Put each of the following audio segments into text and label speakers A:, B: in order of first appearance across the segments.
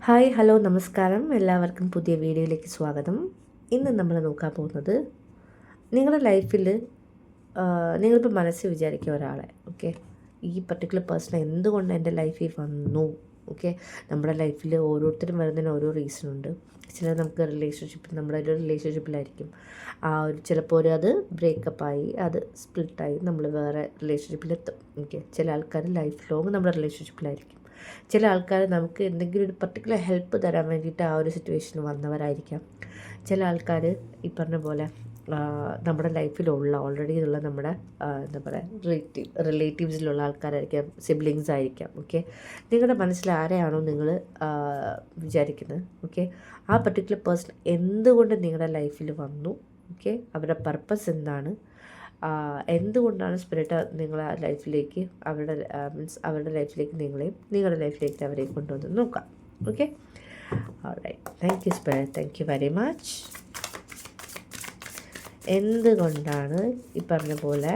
A: Hi hello നമസ്കാരം, എല്ലാവർക്കും പുതിയ വീഡിയോയിലേക്ക് സ്വാഗതം. ഇന്ന് നമ്മൾ നോക്കാൻ പോകുന്നത് നിങ്ങളുടെ ലൈഫിൽ നിങ്ങളിപ്പോൾ മനസ്സിൽ വിചാരിക്കുക ഒരാളെ, ഓക്കെ, ഈ പർട്ടിക്കുലർ പേഴ്സൺ എന്തുകൊണ്ട് എൻ്റെ ലൈഫിൽ വന്നു. ഓക്കെ, നമ്മുടെ ലൈഫിൽ ഓരോരുത്തരും വരുന്നതിന് ഓരോ റീസൺ ഉണ്ട്. ചിലർ നമുക്ക് നമ്മുടെ ഒരു റിലേഷൻഷിപ്പിലായിരിക്കും, ചിലപ്പോൾ അത് ബ്രേക്കപ്പായി അത് സ്പ്ലിറ്റായി നമ്മൾ വേറെ റിലേഷൻഷിപ്പിലെത്തും. ഓക്കെ, ചില ആൾക്കാർ ലൈഫ് ലോങ് നമ്മുടെ റിലേഷൻഷിപ്പിലായിരിക്കും. ചില ആൾക്കാർ നമുക്ക് എന്തെങ്കിലും ഒരു പർട്ടിക്കുലർ ഹെൽപ്പ് തരാൻ വേണ്ടിയിട്ട് ആ ഒരു സിറ്റുവേഷനിൽ വന്നവരായിരിക്കാം. ചില ആൾക്കാർ ഈ പറഞ്ഞ പോലെ നമ്മുടെ ലൈഫിലുള്ള ഓൾറെഡി ഉള്ള നമ്മുടെ എന്താ പറയുക റിലേറ്റീവ്സിലുള്ള ആൾക്കാരായിരിക്കാം, സിബ്ലിങ്സ് ആയിരിക്കാം. ഓക്കെ, നിങ്ങളുടെ മനസ്സിൽ ആരെയാണോ നിങ്ങൾ വിചാരിക്കുന്നത്, ഓക്കെ, ആ പർട്ടിക്കുലർ പേഴ്സൺ എന്തുകൊണ്ട് നിങ്ങളുടെ ലൈഫിൽ വന്നു, ഓക്കെ, അവരുടെ പർപ്പസ് എന്താണ്, എന്തുകൊണ്ടാണ് സ്പിരിറ്റ് നിങ്ങളെ ലൈഫിലേക്ക് അവരുടെ ലൈഫിലേക്ക് നിങ്ങളുടെ ലൈഫിലേക്ക് അവരെ കൊണ്ടുവന്ന് നോക്കാം. Okay, all right, thank you spirit, thank you very much. എന്തുകൊണ്ടാണ് ഈ പറഞ്ഞ പോലെ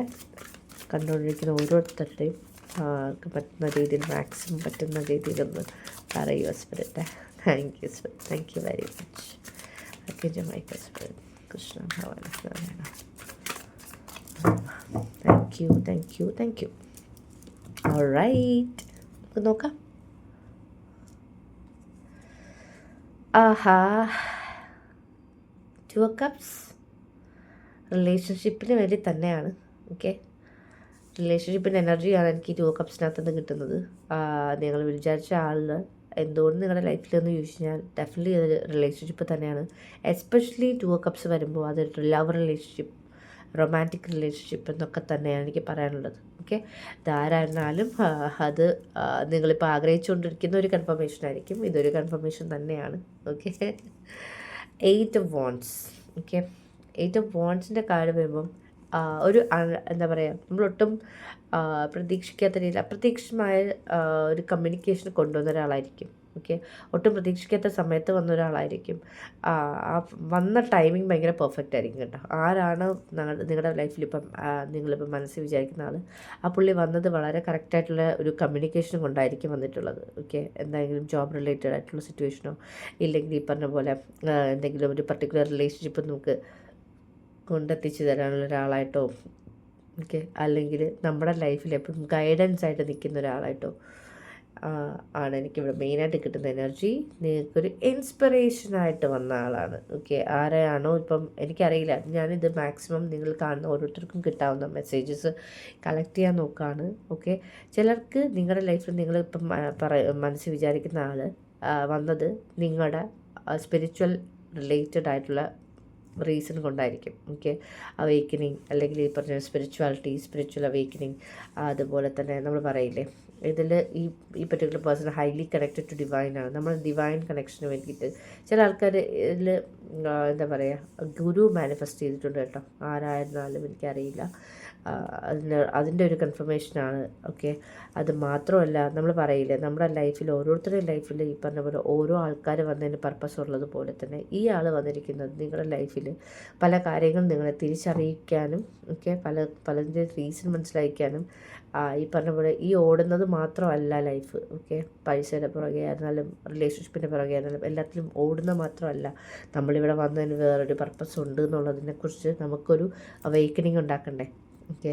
A: കണ്ടുകൊണ്ടിരിക്കുന്ന ഓരോരുത്തരുടെയും പറ്റുന്ന രീതിയിൽ മാക്സിമം പറ്റുന്ന രീതിയിലൊന്ന് പറയുക spirit. Thank you spirit, thank you very much. Michael spirit Krishna Bhagavan. Thank U. Alright, നമുക്ക് നോക്കാം. ടു ഓഫ് കപ്സ് റിലേഷൻഷിപ്പിന് വേണ്ടി തന്നെയാണ്. ഓക്കെ, റിലേഷൻഷിപ്പിൻ്റെ എനർജിയാണ് എനിക്ക് ടു ഓഫ് കപ്സിനകത്ത് നിന്ന് കിട്ടുന്നത്. നിങ്ങൾ വിചാരിച്ച ആളിൽ എന്തുകൊണ്ട് നിങ്ങളുടെ ലൈഫിലെന്ന് ചോദിച്ചു കഴിഞ്ഞാൽ ഡെഫിനറ്റ്ലി അത് റിലേഷൻഷിപ്പ് തന്നെയാണ്. എസ്പെഷ്യലി ടു ഓഫ് കപ്സ് വരുമ്പോൾ അത് ലവ് റിലേഷൻഷിപ്പ്, റൊമാൻറ്റിക് റിലേഷൻഷിപ്പ് എന്നൊക്കെ തന്നെയാണ് എനിക്ക് പറയാനുള്ളത്. ഓക്കെ, ഇതാരായിരുന്നാലും അത് നിങ്ങളിപ്പോൾ ആഗ്രഹിച്ചുകൊണ്ടിരിക്കുന്ന ഒരു കൺഫർമേഷൻ ആയിരിക്കും. ഇതൊരു കൺഫർമേഷൻ തന്നെയാണ്. Okay, 8 of wands. Okay, 8 of വാണ്ട്സിൻ്റെ കാർഡ് വരുമ്പം ഒരു എന്താ പറയുക, നമ്മളൊട്ടും പ്രതീക്ഷിക്കാത്ത രീതിയിൽ അപ്രതീക്ഷിതമായ ഒരു കമ്മ്യൂണിക്കേഷൻ കൊണ്ടുവന്ന ഒരാളായിരിക്കും. ഓക്കെ, ഒട്ടും പ്രതീക്ഷിക്കാത്ത സമയത്ത് വന്ന ഒരാളായിരിക്കും. വന്ന ടൈമിങ് ഭയങ്കര പെർഫെക്റ്റ് ആയിരിക്കും കേട്ടോ. ആരാണ് നിങ്ങളുടെ ലൈഫിൽ നിങ്ങളിപ്പം മനസ്സിൽ വിചാരിക്കുന്ന ആൾ, ആ പുള്ളി വന്നത് വളരെ കറക്റ്റായിട്ടുള്ള ഒരു കമ്മ്യൂണിക്കേഷൻ കൊണ്ടായിരിക്കും വന്നിട്ടുള്ളത്. ഓക്കെ, എന്തെങ്കിലും ജോബ് റിലേറ്റഡ് ആയിട്ടുള്ള സിറ്റുവേഷനോ ഇല്ലെങ്കിൽ ഈ പറഞ്ഞ പോലെ എന്തെങ്കിലും ഒരു പർട്ടിക്കുലർ റിലേഷൻഷിപ്പ് നമുക്ക് കൊണ്ടെത്തിച്ച് തരാനുള്ള ഒരാളായിട്ടോ, ഓക്കെ, അല്ലെങ്കിൽ നമ്മുടെ ലൈഫിൽ എപ്പോഴും ഗൈഡൻസ് ആയിട്ട് നിൽക്കുന്ന ഒരാളായിട്ടോ ആണ് എനിക്കിവിടെ മെയിനായിട്ട് കിട്ടുന്ന എനർജി. നിങ്ങൾക്കൊരു ഇൻസ്പിറേഷനായിട്ട് വന്ന ആളാണ്. ഓക്കെ, ആരെയാണോ ഇപ്പം എനിക്കറിയില്ല, ഞാനിത് മാക്സിമം നിങ്ങൾ കാണുന്ന ഓരോരുത്തർക്കും കിട്ടാവുന്ന മെസ്സേജസ് കളക്ട് ചെയ്യാൻ നോക്കുകയാണ്. ഓക്കെ, ചിലർക്ക് നിങ്ങളുടെ ലൈഫിൽ നിങ്ങളിപ്പം മനസ്സിൽ വിചാരിക്കുന്ന ആൾ വന്നത് നിങ്ങളുടെ സ്പിരിച്വൽ റിലേറ്റഡ് ആയിട്ടുള്ള റീസൺ കൊണ്ടായിരിക്കും. ഓക്കെ, അവേക്കനിങ് അല്ലെങ്കിൽ ഈ പറഞ്ഞ സ്പിരിച്വൽ അവേക്കനിങ്, അതുപോലെ തന്നെ നമ്മൾ പറയില്ലേ ഇതിൽ ഈ particular person highly connected to ഡിവൈനാണ്. നമ്മൾ ഡിവൈൻ കണക്ഷന് വേണ്ടിയിട്ട് ചില ആൾക്കാർ ഇതിൽ എന്താ പറയുക ഗുരു മാനിഫെസ്റ്റ് ചെയ്തിട്ടുണ്ട് കേട്ടോ. ആരായിരുന്നാലും എനിക്കറിയില്ല, അതിൻ്റെ ഒരു കൺഫർമേഷനാണ്. ഓക്കെ, അത് മാത്രമല്ല നമ്മൾ പറയില്ലേ നമ്മുടെ ലൈഫിൽ ഓരോരുത്തരുടെയും ലൈഫിൽ ഈ പറഞ്ഞ പോലെ ഓരോ ആൾക്കാർ വന്നതിന് പർപ്പസ് ഉള്ളതുപോലെ തന്നെ ഈ ആൾ വന്നിരിക്കുന്നത് നിങ്ങളുടെ ലൈഫിൽ പല കാര്യങ്ങളും നിങ്ങളെ തിരിച്ചറിയിക്കാനും, ഓക്കെ, പലതിൻ്റെ റീസൺ മനസ്സിലാക്കാനും, ഈ പറഞ്ഞ പോലെ ഈ ഓടുന്നത് മാത്രമല്ല ലൈഫ്. ഓക്കെ, പൈസയുടെ പുറകെ ആയിരുന്നാലും റിലേഷൻഷിപ്പിൻ്റെ പുറകെ ആയിരുന്നാലും എല്ലാത്തിലും ഓടുന്ന മാത്രമല്ല, നമ്മളിവിടെ വന്നതിന് വേറൊരു പർപ്പസ് ഉണ്ട് എന്നുള്ളതിനെക്കുറിച്ച് നമുക്കൊരു അവേക്കനിങ് ഉണ്ടാക്കണ്ടേ. ഓക്കെ,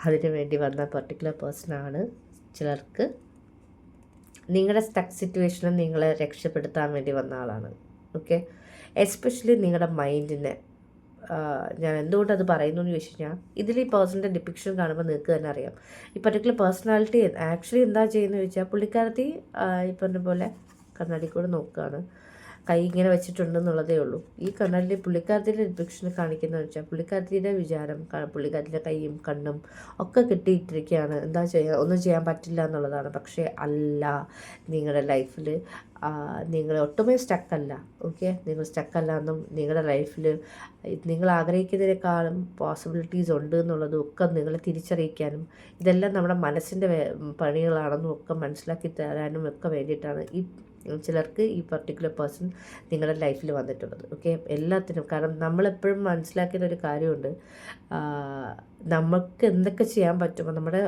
A: അതിനു വേണ്ടി വന്ന പർട്ടിക്കുലർ പേഴ്സണാണ്. ചിലർക്ക് നിങ്ങളുടെ സ്റ്റക്ക് സിറ്റുവേഷനിൽ നിങ്ങളെ രക്ഷപ്പെടുത്താൻ വേണ്ടി വന്ന ആളാണ്. ഓക്കെ, എസ്പെഷ്യലി നിങ്ങളുടെ മൈൻഡിനെ ഞാൻ എന്തുകൊണ്ടത് പറയുന്നു എന്ന് ചോദിച്ചു കഴിഞ്ഞാൽ ഇതിൽ ഈ പേഴ്സണിൻ്റെ ഡിപ്പിക്ഷൻ കാണുമ്പോൾ നിങ്ങൾക്ക് തന്നെ അറിയാം ഈ പർട്ടിക്കുലർ പേഴ്സണാലിറ്റി ആക്ച്വലി എന്താ ചെയ്യുന്നത് ചോദിച്ചാൽ പുള്ളിക്കാരത്തി ഈ പറഞ്ഞ പോലെ കണ്ണാടി കൂടെ നോക്കുകയാണ്, കൈ ഇങ്ങനെ വെച്ചിട്ടുണ്ടെന്നുള്ളതേ ഉള്ളൂ. ഈ കണ്ണാടി പുള്ളിക്കാരത്തിൻ്റെ ഡിപ്പിക്ഷൻ കാണിക്കുന്നതെന്ന് വെച്ചാൽ പുള്ളിക്കാരത്തിൻ്റെ വിചാരം പുള്ളിക്കാരത്തിൻ്റെ കൈയും കണ്ണും ഒക്കെ കെട്ടിയിട്ടിരിക്കുകയാണ്. എന്താ ചെയ്യുക, ഒന്നും ചെയ്യാൻ പറ്റില്ല എന്നുള്ളതാണ്. പക്ഷേ അല്ല, നിങ്ങളുടെ ലൈഫിൽ നിങ്ങൾ ഒട്ടുമേ സ്റ്റക്കല്ല. ഓക്കെ, നിങ്ങൾ സ്റ്റക്കല്ല എന്നും നിങ്ങളുടെ ലൈഫിൽ നിങ്ങൾ ആഗ്രഹിക്കുന്നതിനേക്കാളും പോസിബിലിറ്റീസ് ഉണ്ട് എന്നുള്ളതും ഒക്കെ നിങ്ങളെ തിരിച്ചറിയിക്കാനും ഇതെല്ലാം നമ്മുടെ മനസ്സിൻ്റെ പണികളാണെന്നും ഒക്കെ മനസ്സിലാക്കി തരാനും ഒക്കെ വേണ്ടിയിട്ടാണ് ചിലർക്ക് ഈ പർട്ടിക്കുലർ പേഴ്സൺ നിങ്ങളുടെ ലൈഫിൽ വന്നിട്ടുള്ളത്. ഓക്കെ, എല്ലാത്തിനും. കാരണം നമ്മളെപ്പോഴും മനസ്സിലാക്കിയ ഒരു കാര്യമുണ്ട്, നമുക്ക് എന്തൊക്കെ ചെയ്യാൻ പറ്റുമോ നമ്മുടെ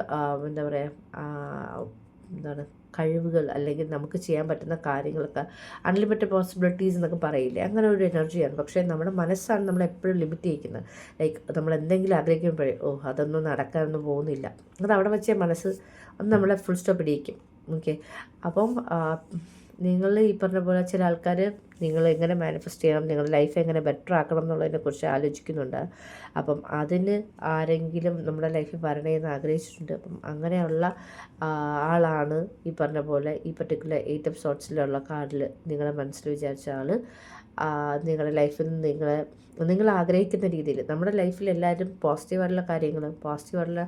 A: എന്താ പറയുക കഴിവുകൾ അല്ലെങ്കിൽ നമുക്ക് ചെയ്യാൻ പറ്റുന്ന കാര്യങ്ങളൊക്കെ അൺലിമിറ്റഡ് പോസിബിലിറ്റീസ് എന്നൊക്കെ പറയില്ലേ, അങ്ങനെ ഒരു എനർജിയാണ്. പക്ഷേ നമ്മുടെ മനസ്സാണ് നമ്മളെപ്പോഴും ലിമിറ്റ് ചെയ്യിക്കുന്നത്. ലൈക്ക് നമ്മൾ എന്തെങ്കിലും ആഗ്രഹിക്കുമ്പോഴേ അതൊന്നും നടക്കാനൊന്നും പോകുന്നില്ല, അത് അവിടെ വെച്ചേ മനസ്സ് ഒന്ന് നമ്മളെ ഫുൾ സ്റ്റോപ്പ് ഇടിയിക്കും. ഓക്കെ, അപ്പം നിങ്ങൾ ഈ പറഞ്ഞ പോലെ ചില ആൾക്കാർ നിങ്ങൾ എങ്ങനെ മാനിഫെസ്റ്റ് ചെയ്യണം, നിങ്ങളുടെ ലൈഫ് എങ്ങനെ ബെറ്റർ ആക്കണം എന്നുള്ളതിനെക്കുറിച്ച് ആലോചിക്കുന്നുണ്ട്. അപ്പം അതിന് ആരെങ്കിലും നമ്മുടെ ലൈഫിൽ വരണേന്ന് ആഗ്രഹിച്ചിട്ടുണ്ട്. അപ്പം അങ്ങനെയുള്ള ആളാണ് ഈ പറഞ്ഞ പോലെ ഈ പർട്ടിക്കുലർ 8 എപ്പിസോഡ്സിലുള്ള കാർഡിൽ നിങ്ങളുടെ മനസ്സിൽ വിചാരിച്ച ആൾ നിങ്ങളുടെ ലൈഫിൽ നിന്ന് നിങ്ങൾ ആഗ്രഹിക്കുന്ന രീതിയിൽ. നമ്മുടെ ലൈഫിൽ എല്ലാവരും പോസിറ്റീവായിട്ടുള്ള കാര്യങ്ങൾ, പോസിറ്റീവായിട്ടുള്ള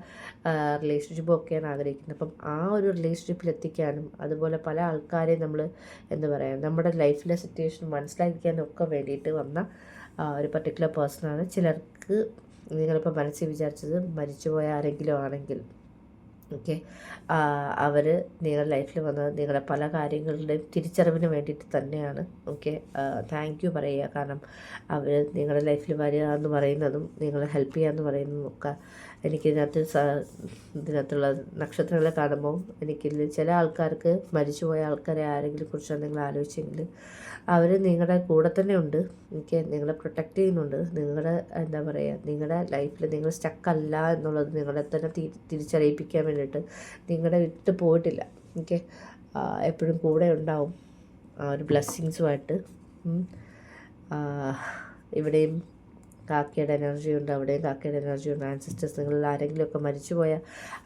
A: റിലേഷൻഷിപ്പും ഒക്കെയാണ് ആഗ്രഹിക്കുന്നത്. അപ്പം ആ ഒരു റിലേഷൻഷിപ്പിൽ എത്തിക്കാനും അതുപോലെ പല ആൾക്കാരെയും നമ്മൾ എന്താ പറയുക, നമ്മുടെ ലൈഫിലെ സിറ്റുവേഷൻ മനസ്സിലാക്കാനും ഒക്കെ വേണ്ടിയിട്ട് വന്ന ഒരു പർട്ടിക്കുലർ പേഴ്സണാണ്. ചിലർക്ക് നിങ്ങളിപ്പോൾ മനസ്സിൽ വിചാരിച്ചത് മരിച്ചുപോയ ആരെങ്കിലും ആണെങ്കിൽ ഓക്കെ, അവർ നിങ്ങളുടെ ലൈഫിൽ വന്നത് നിങ്ങളുടെ പല കാര്യങ്ങളുടെയും തിരിച്ചറിവിന് വേണ്ടിയിട്ട് തന്നെയാണ്. ഓക്കെ, താങ്ക് യു പറയുക. കാരണം അവർ നിങ്ങളുടെ ലൈഫിൽ വരിക എന്ന് പറയുന്നതും നിങ്ങളെ ഹെൽപ്പ് ചെയ്യുക എന്ന് പറയുന്നതും ഒക്കെ ഇതിനകത്തുള്ള നക്ഷത്രങ്ങളെ കാണുമ്പോൾ എനിക്കിതിൽ ചില ആൾക്കാർക്ക് മരിച്ചുപോയ ആൾക്കാരെ ആരെങ്കിലും കുറിച്ചാണ് നിങ്ങൾ ആലോചിച്ചെങ്കിൽ അവർ നിങ്ങളുടെ കൂടെ തന്നെ ഉണ്ട്. ഓക്കെ, നിങ്ങളെ പ്രൊട്ടക്റ്റ് ചെയ്യുന്നുണ്ട്. നിങ്ങളുടെ എന്താ പറയുക, നിങ്ങളുടെ ലൈഫിൽ നിങ്ങൾ സ്റ്റക്കല്ല എന്നുള്ളത് നിങ്ങളെ തന്നെ തിരിച്ചറിയിപ്പിക്കാൻ വേണ്ടിയിട്ട് നിങ്ങളുടെ വിട്ട് പോയിട്ടില്ല. ഓക്കെ, എപ്പോഴും കൂടെ ഉണ്ടാവും ഒരു ബ്ലെസ്സിങ്സുമായിട്ട്. ഇവിടെയും കാക്കയുടെ എനർജി ഉണ്ട്, അവിടെയും കാക്കയുടെ എനർജി ഉണ്ട്. ആൻസിസ്റ്റേഴ്സ് നിങ്ങളിൽ ആരെങ്കിലുമൊക്കെ മരിച്ചുപോയ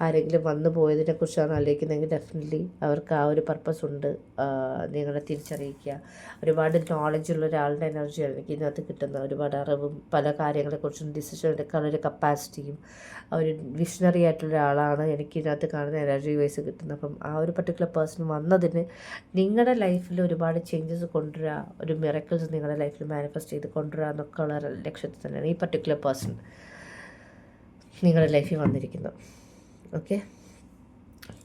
A: ആരെങ്കിലും വന്നു പോയതിനെക്കുറിച്ചാണ് ആലോചിക്കുന്നതെങ്കിൽ ഡെഫിനറ്റ്ലി അവർക്ക് ആ ഒരു പർപ്പസ് ഉണ്ട്, നിങ്ങളെ തിരിച്ചറിയിക്കുക. ഒരുപാട് നോളജുള്ള ഒരാളുടെ എനർജിയാണ് എനിക്ക് ഇതിനകത്ത് കിട്ടുന്നത്. ഒരുപാട് അറിവും പല കാര്യങ്ങളെക്കുറിച്ചും ഡിസിഷൻ എടുക്കാനുള്ളൊരു കപ്പാസിറ്റിയും ഒരു വിഷണറി ആയിട്ടുള്ള ഒരാളാണ് എനിക്ക് ഇതിനകത്ത് കാണുന്ന എനർജി വൈസ് കിട്ടുന്നത്. അപ്പം ആ ഒരു പർട്ടിക്കുലർ പേഴ്സൺ വന്നതിന് നിങ്ങളുടെ ലൈഫിൽ ഒരുപാട് ചേഞ്ചസ് കൊണ്ടുവരിക, ഒരു മിറക്കിൾസ് നിങ്ങളുടെ ലൈഫിൽ മാനിഫെസ്റ്റ് ചെയ്ത് കൊണ്ടുവരിക എന്നൊക്കെ ഉള്ള ലക്ഷ്യത്തിൽ തന്നെയാണ് ഈ പർട്ടിക്കുലർ പേഴ്സൺ നിങ്ങളുടെ ലൈഫിൽ വന്നിരിക്കുന്നത്. Okay,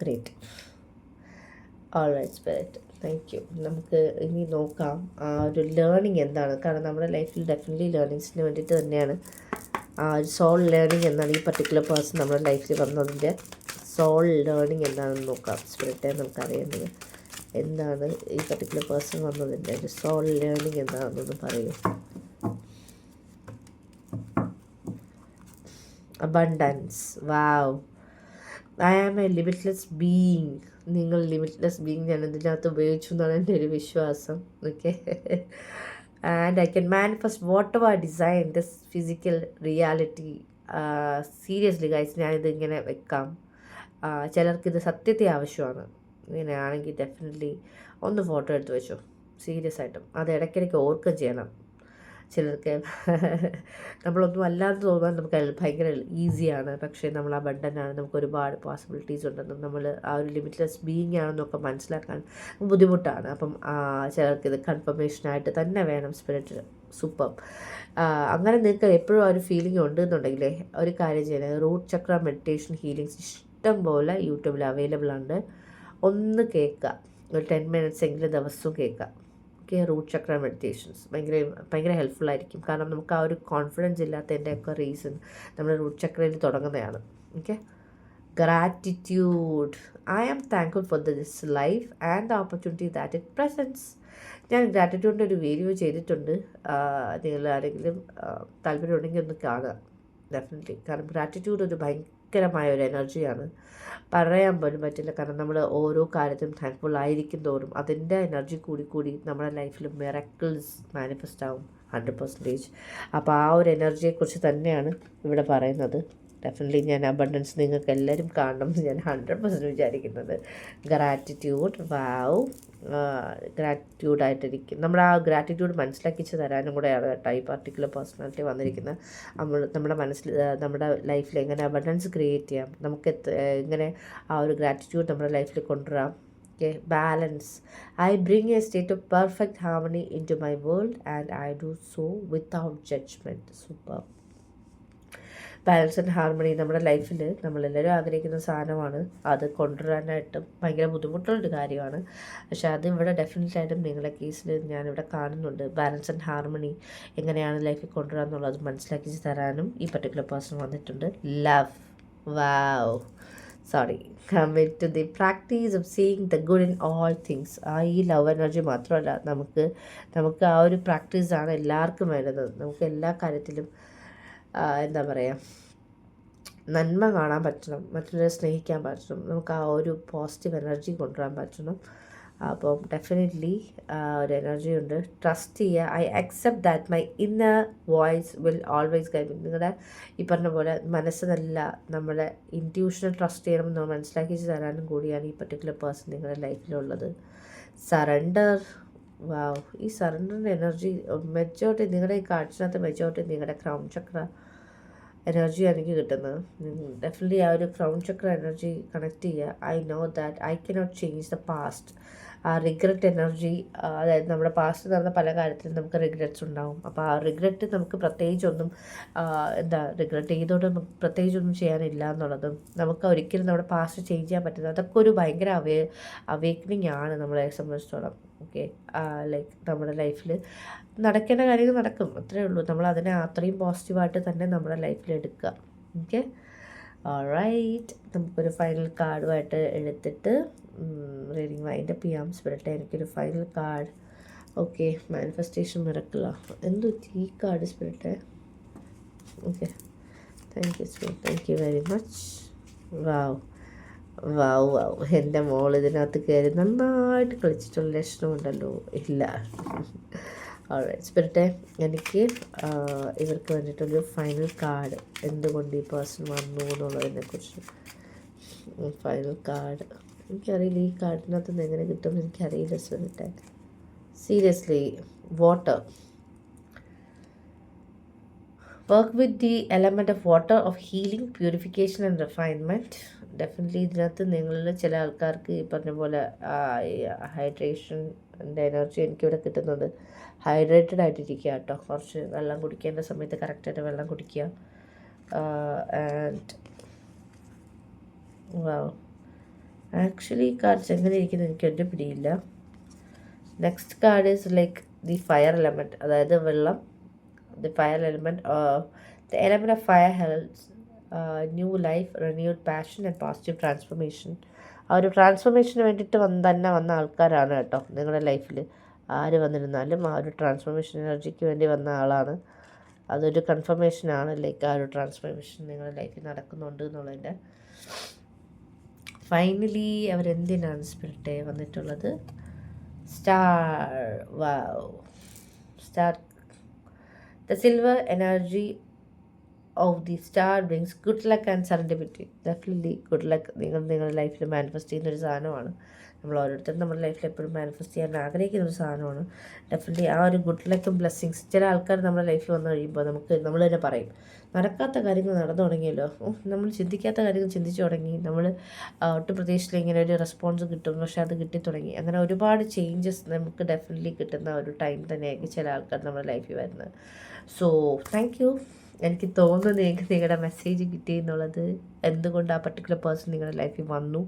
A: great. All right spirit, thank you. നമുക്ക് ഇനി നോക്കാം ആ ഒരു ലേണിംഗ് എന്താണ്. കാരണം നമ്മുടെ ലൈഫിൽ ഡെഫിനറ്റ്ലി ലേണിങ്സിന് വേണ്ടിയിട്ട് തന്നെയാണ് സോൾ ലേണിംഗ് എന്നാണ് ഈ പർട്ടിക്കുലർ പേഴ്സൺ നമ്മുടെ ലൈഫിൽ വന്നതിൻ്റെ സോൾ ലേണിംഗ് എന്താണെന്ന് നോക്കാം. സ്പിരിറ്റെ നമുക്കറിയേണ്ടത് എന്താണ് ഈ പർട്ടിക്കുലർ പേഴ്സൺ വന്നതിൻ്റെ ഒരു സോൾ ലേണിംഗ് എന്താണെന്നൊന്ന് പറയൂ. Abundance, wow, I am a limitless being. നിങ്ങൾ ലിമിറ്റ്ലെസ് ബീയിങ് ഞാൻ ഇതിനകത്ത് ഉപയോഗിച്ചു എന്നാണ് എൻ്റെ ഒരു വിശ്വാസം. Okay, and I can manifest whatever I desire in this physical reality. Seriously guys, ഞാനിത് ഇങ്ങനെ വെക്കാം. ചിലർക്കിത് സത്യത്തെ ആവശ്യമാണ്. ഇങ്ങനെയാണെങ്കിൽ ഡെഫിനറ്റ്ലി ഒന്ന് ഫോട്ടോ എടുത്ത് വെച്ചോ, സീരിയസ് ആയിട്ടും. അത് ഇടയ്ക്കിടയ്ക്ക് ഓർക്കുകയും ചെയ്യണം. ചിലർക്ക് നമ്മളൊന്നും അല്ലാതെ തോന്നാൻ നമുക്ക് ഭയങ്കര ഈസിയാണ്, പക്ഷേ നമ്മൾ അബണ്ടൻ്റാണ്, നമുക്ക് ഒരുപാട് പോസിബിലിറ്റീസ് ഉണ്ടെന്നും നമ്മൾ ആ ഒരു ലിമിറ്റ്ലെസ് ബീയിങ് ആണെന്നൊക്കെ മനസ്സിലാക്കാൻ ബുദ്ധിമുട്ടാണ്. അപ്പം ചിലർക്കിത് കൺഫർമേഷനായിട്ട് തന്നെ വേണം സ്പിരിറ്റ്. സൂപ്പർ. അങ്ങനെ നിങ്ങൾക്ക് എപ്പോഴും ആ ഒരു ഫീലിംഗ് ഉണ്ടെന്നുണ്ടെങ്കിൽ ഒരു കാര്യം ചെയ്യുന്നത്, റൂട്ട് ചക്ര മെഡിറ്റേഷൻ ഹീലിങ്സ് ഇഷ്ടം പോലെ യൂട്യൂബിൽ അവൈലബിൾ ആണ്. ഒന്ന് കേൾക്കുക, ഒരു 10 മിനിറ്റ്സ് എങ്കിലും ദിവസവും കേൾക്കുക. റൂട്ട് ചക്ര മെഡിറ്റേഷൻസ് ഭയങ്കര ഹെൽപ്ഫുള്ളായിരിക്കും. കാരണം നമുക്ക് ആ ഒരു കോൺഫിഡൻസ് ഇല്ലാത്തതിൻ്റെയൊക്കെ റീസൺ നമ്മൾ റൂട്ട് ചക്രയിൽ തുടങ്ങുന്നതാണ്. Okay, gratitude. I am thankful for this life and the opportunity that it presence. ഞാൻ ഗ്രാറ്റിറ്റ്യൂഡിൻ്റെ ഒരു വീഡിയോ ചെയ്തിട്ടുണ്ട്, നിങ്ങൾ ആരെങ്കിലും താല്പര്യമുണ്ടെങ്കിൽ ഒന്ന് കാണുക ഡെഫിനറ്റ്ലി. കാരണം ഗ്രാറ്റിറ്റ്യൂഡ് ഒരു ഭയങ്കരമായ ഒരു എനർജിയാണ്, പറയാൻ പോലും പറ്റില്ല. കാരണം നമ്മൾ ഓരോ കാര്യത്തിനും താങ്ക്ഫുൾ ആയിരിക്കും തോറും അതിൻ്റെ എനർജി കൂടി നമ്മുടെ ലൈഫിൽ മിറക്കിൾസ് മാനിഫെസ്റ്റ് ആവും 100%. അപ്പോൾ ആ ഒരു എനർജിയെക്കുറിച്ച് തന്നെയാണ് ഇവിടെ പറയുന്നത്. ഡെഫിനറ്റ്ലി ഞാൻ അബണ്ടൻസ് നിങ്ങൾക്ക് എല്ലാവരും കാണണം എന്ന് ഞാൻ 100% വിചാരിക്കുന്നത്. ഗ്രാറ്റിറ്റ്യൂഡ്, വാവ്, ഗ്രാറ്റിറ്റ്യൂഡായിട്ടിരിക്കും. നമ്മൾ ആ ഗ്രാറ്റിറ്റ്യൂഡ് മനസ്സിലാക്കിച്ച് തരാനും കൂടെയാണ് കേട്ടോ ഈ പർട്ടിക്കുലർ പേഴ്സണാലിറ്റി വന്നിരിക്കുന്നത്. നമ്മുടെ മനസ്സിൽ നമ്മുടെ ലൈഫിൽ എങ്ങനെ അബണ്ടൻസ് ക്രിയേറ്റ് ചെയ്യാം, നമുക്ക് എങ്ങനെ ആ ഒരു ഗ്രാറ്റിറ്റ്യൂഡ് നമ്മുടെ ലൈഫിൽ കൊണ്ടുവരാം. Okay, balance. I bring a state of perfect harmony into my world and I do so without judgment. Super. Balance and harmony നമ്മുടെ ലൈഫിൽ നമ്മളെല്ലാവരും ആഗ്രഹിക്കുന്ന സാധനമാണ്. അത് കൊണ്ടുവരാനായിട്ടും ഭയങ്കര ബുദ്ധിമുട്ടുള്ളൊരു കാര്യമാണ്. പക്ഷേ അത് ഇവിടെ ഡെഫിനറ്റായിട്ടും നിങ്ങളുടെ കേസിൽ ഞാനിവിടെ കാണുന്നുണ്ട്. ബാലൻസ് ആൻഡ് ഹാർമണി എങ്ങനെയാണ് ലൈഫിൽ കൊണ്ടുവരാമെന്നുള്ളത് മനസ്സിലാക്കി തരാനും ഈ പർട്ടിക്കുലർ പേഴ്സൺ വന്നിട്ടുണ്ട്. Love, wow, sorry, commit to the practice of seeing the good in all things. ഈ ലവ് എനർജി മാത്രമല്ല, നമുക്ക് ആ ഒരു പ്രാക്ടീസാണ് എല്ലാവർക്കും വേണ്ടത്. നമുക്ക് എല്ലാ കാര്യത്തിലും എന്താ പറയുക, നന്മ കാണാൻ പറ്റണം, മറ്റുള്ളവരെ സ്നേഹിക്കാൻ പറ്റണം, നമുക്ക് ആ ഒരു പോസിറ്റീവ് എനർജി കൊണ്ടുവരാൻ പറ്റണം. അപ്പം ഡെഫിനറ്റ്ലി ഒരു എനർജി ഉണ്ട്. ട്രസ്റ്റ് ചെയ്യുക. I accept that my inner voice will always guide me. നിങ്ങളുടെ ഈ പറഞ്ഞ പോലെ മനസ്സിനല്ല, നമ്മുടെ ഇൻറ്റ്യൂഷനെ ട്രസ്റ്റ് ചെയ്യണമെന്ന് മനസ്സിലാക്കി തരാനും കൂടിയാണ് ഈ പർട്ടിക്കുലർ പേഴ്സൺ നിങ്ങളുടെ ലൈഫിലുള്ളത്. സറണ്ടർ. വാവ്, ഈ സറണ്ടറിൻ്റെ എനർജി മെജോറിറ്റി നിങ്ങളുടെ ഈ കാർഡ്സിനകത്ത് മെജോറിറ്റി നിങ്ങളുടെ ക്രൗൺ ചക്ര എനർജിയാണ് എനിക്ക് കിട്ടുന്നത്. ഡെഫിനറ്റ്ലി ആ ഒരു ക്രൗൺ ചക്ര എനർജി കണക്ട് ചെയ്യുക. I know that I cannot change the past. ആ റിഗ്രറ്റ് എനർജി, അതായത് നമ്മുടെ പാസ്റ്റ് നടന്ന പല കാര്യത്തിലും നമുക്ക് റിഗ്രറ്റ്സ് ഉണ്ടാവും. അപ്പോൾ ആ റിഗ്രറ്റ് നമുക്ക് പ്രത്യേകിച്ചൊന്നും റിഗ്രറ്റ് ചെയ്തുകൊണ്ട് നമുക്ക് പ്രത്യേകിച്ചൊന്നും ചെയ്യാനില്ല എന്നുള്ളതും, നമുക്ക് ഒരിക്കലും നമ്മുടെ പാസ്റ്റ് ചേഞ്ച് ചെയ്യാൻ പറ്റുന്നത്, അതൊക്കെ ഒരു ഭയങ്കര അവേക്കനിങ് ആണ് നമ്മളെ സംബന്ധിച്ചിടത്തോളം. ഓക്കെ, ലൈക്ക് നമ്മുടെ ലൈഫിൽ നടക്കേണ്ട കാര്യങ്ങൾ നടക്കും, അത്രയേ ഉള്ളൂ. നമ്മൾ അതിനെ അത്രയും പോസിറ്റീവായിട്ട് തന്നെ നമ്മുടെ ലൈഫിൽ എടുക്കുക. ഓക്കെ, ഓൾറൈറ്റ്, നമുക്കൊരു ഫൈനൽ കാർഡുമായിട്ട് എടുത്തിട്ട് റീഡിങ് വൈൻഡപ്പ് ചെയ്യാം. സ്പിരിറ്റ്, എനിക്കൊരു ഫൈനൽ കാർഡ്. ഓക്കെ, മാനിഫെസ്റ്റേഷൻ മിറക്കിളാ. എന്തു ഈ card spirit? Okay, thank you spirit, thank you very much. Wow wow wow, എൻ്റെ മോൾ ഇതിനകത്ത് കയറി നന്നായിട്ട് കളിച്ചിട്ടുള്ള ലക്ഷണമുണ്ടല്ലോ. ഇല്ല, ഓൾറൈറ്റ് സ്പിരിറ്റെ, എനിക്ക് ഇവർക്ക് വേണ്ടിയിട്ടൊരു ഫൈനൽ കാർഡ്, എന്തുകൊണ്ട് ഈ പേഴ്സൺ വന്നു എന്നുള്ളതിനെക്കുറിച്ച് ഫൈനൽ കാർഡ്. എനിക്കറിയില്ല ഈ കാർഡിനകത്ത് നിന്ന് എങ്ങനെ കിട്ടുമെന്ന് എനിക്കറിയില്ല സ്പിരിറ്റെ. Seriously, water. Work with the element of water of healing, purification and refinement. Definitely ഇതിനകത്ത് നിങ്ങളിൽ ചില ആൾക്കാർക്ക് ഈ പറഞ്ഞ പോലെ ഹൈഡ്രേഷൻ്റെ എനർജി എനിക്കിവിടെ കിട്ടുന്നുണ്ട്. ഹൈഡ്രേറ്റഡ് ആയിട്ടിരിക്കുക കേട്ടോ, കുറച്ച് വെള്ളം കുടിക്കേണ്ട സമയത്ത് കറക്റ്റായിട്ട് വെള്ളം കുടിക്കുക. ആൻഡ് വാവ്, ആക്ച്വലി ഈ കാർഡ്സ് എങ്ങനെ ഇരിക്കുന്നത് എനിക്ക് എൻ്റെ പിടിയില്ല. Next card is like the fire element, അതായത് വെള്ളം. The fire element, the element of fire helps new life, renewed passion and positive transformation. ആ ഒരു ട്രാൻസ്ഫോർമേഷന് വേണ്ടിയിട്ട് വന്ന ആൾക്കാരാണ് കേട്ടോ നിങ്ങളുടെ ലൈഫിൽ. ആര് വന്നിരുന്നാലും ആ ഒരു ട്രാൻസ്ഫോർമേഷൻ എനർജിക്ക് വേണ്ടി വന്ന ആളാണ്. അതൊരു കൺഫർമേഷനാണ്, ലൈക്ക് ആ ഒരു ട്രാൻസ്ഫോർമേഷൻ നിങ്ങളുടെ ലൈഫിൽ നടക്കുന്നുണ്ട് എന്നുള്ളതിൻ്റെ. ഫൈനലി അവരെന്തിനാണ് സ്പിരിറ്റെ വന്നിട്ടുള്ളത്? Star. Wow, star. The silver energy of the star brings good luck and serendipity. Definitely good luck നിങ്ങളുടെ ലൈഫിൽ മാനിഫെസ്റ്റ് ചെയ്യുന്നൊരു സാധനമാണ്. നമ്മൾ ഓരോരുത്തരും നമ്മുടെ ലൈഫിൽ എപ്പോഴും മാനിഫെസ്റ്റ് ചെയ്യാൻ ആഗ്രഹിക്കുന്ന ഒരു സാധനമാണ്. ഡെഫിനറ്റ്ലി ആ ഒരു ഗുഡ് ലക്കും ബ്ലെസ്സിങ്സ് ചില ആൾക്കാർ നമ്മുടെ ലൈഫിൽ വന്നു കഴിയുമ്പോൾ നമ്മൾ തന്നെ പറയും, നടക്കാത്ത കാര്യങ്ങൾ നടന്നു തുടങ്ങിയല്ലോ, നമ്മൾ ചിന്തിക്കാത്ത കാര്യങ്ങൾ ചിന്തിച്ചു തുടങ്ങി, നമ്മൾ ഒട്ടും പ്രതീക്ഷയിൽ ഇങ്ങനെ ഒരു റെസ്പോൺസ് കിട്ടും, പക്ഷേ അത് കിട്ടി തുടങ്ങി. അങ്ങനെ ഒരുപാട് ചേഞ്ചസ് നമുക്ക് ഡെഫിനറ്റ്ലി കിട്ടുന്ന ഒരു ടൈം തന്നെയായിരിക്കും ചില ആൾക്കാർ നമ്മുടെ ലൈഫിൽ വരുന്നത്. So thank you. എനിക്ക് തോന്നുന്നു നിങ്ങൾക്ക് നിങ്ങളുടെ മെസ്സേജ് കിട്ടി എന്നുള്ളത്. എന്തുകൊണ്ട് ആ പർട്ടിക്കുലർ പേഴ്സൺ നിങ്ങളുടെ ലൈഫിൽ വന്നു.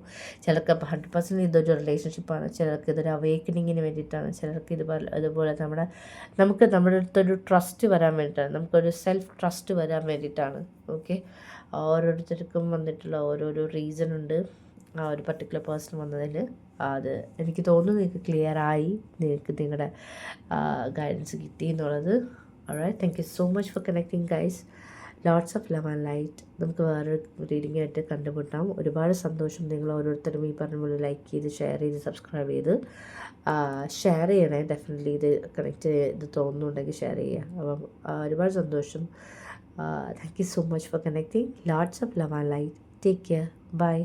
A: ചിലർക്ക് 100% ഇതൊരു റിലേഷൻഷിപ്പാണ്, ചിലർക്ക് ഇതൊരു അവേക്കനിങ്ങിന് വേണ്ടിയിട്ടാണ്, ചിലർക്ക് അതുപോലെ നമുക്ക് നമ്മുടെ അടുത്തൊരു ട്രസ്റ്റ് വരാൻ വേണ്ടിയിട്ടാണ്, നമുക്കൊരു സെൽഫ് ട്രസ്റ്റ് വരാൻ വേണ്ടിയിട്ടാണ്. ഓക്കെ, ഓരോരുത്തർക്കും വന്നിട്ടുള്ള ഓരോരോ റീസൺ ഉണ്ട് ആ ഒരു പർട്ടിക്കുലർ പേഴ്സൺ വന്നതിൽ. അത് എനിക്ക് തോന്നുന്നു നിങ്ങൾക്ക് ക്ലിയറായി, നിങ്ങൾക്ക് നിങ്ങളുടെ ഗൈഡൻസ് കിട്ടി എന്നുള്ളത്. Alright, thank you so much for connecting guys. Lots of love and light. നമുക്ക് വേറൊരു റീഡിംഗ് ആയിട്ട് കണ്ടുമുട്ടാം. ഒരുപാട് സന്തോഷം. നിങ്ങൾ ഓരോരുത്തരും ഈ പറഞ്ഞ പോലെ ലൈക്ക് ചെയ്ത് ഷെയർ ചെയ്ത് സബ്സ്ക്രൈബ് ചെയ്ത് ഷെയർ ചെയ്യണേ. ഡെഫിനറ്റ്ലി ഇത് കണക്ട് ചെയ്ത് തോന്നുന്നുണ്ടെങ്കിൽ ഷെയർ ചെയ്യുക. അപ്പം ഒരുപാട് സന്തോഷം. Thank you so much for connecting. Lots of love and light. Take care. By.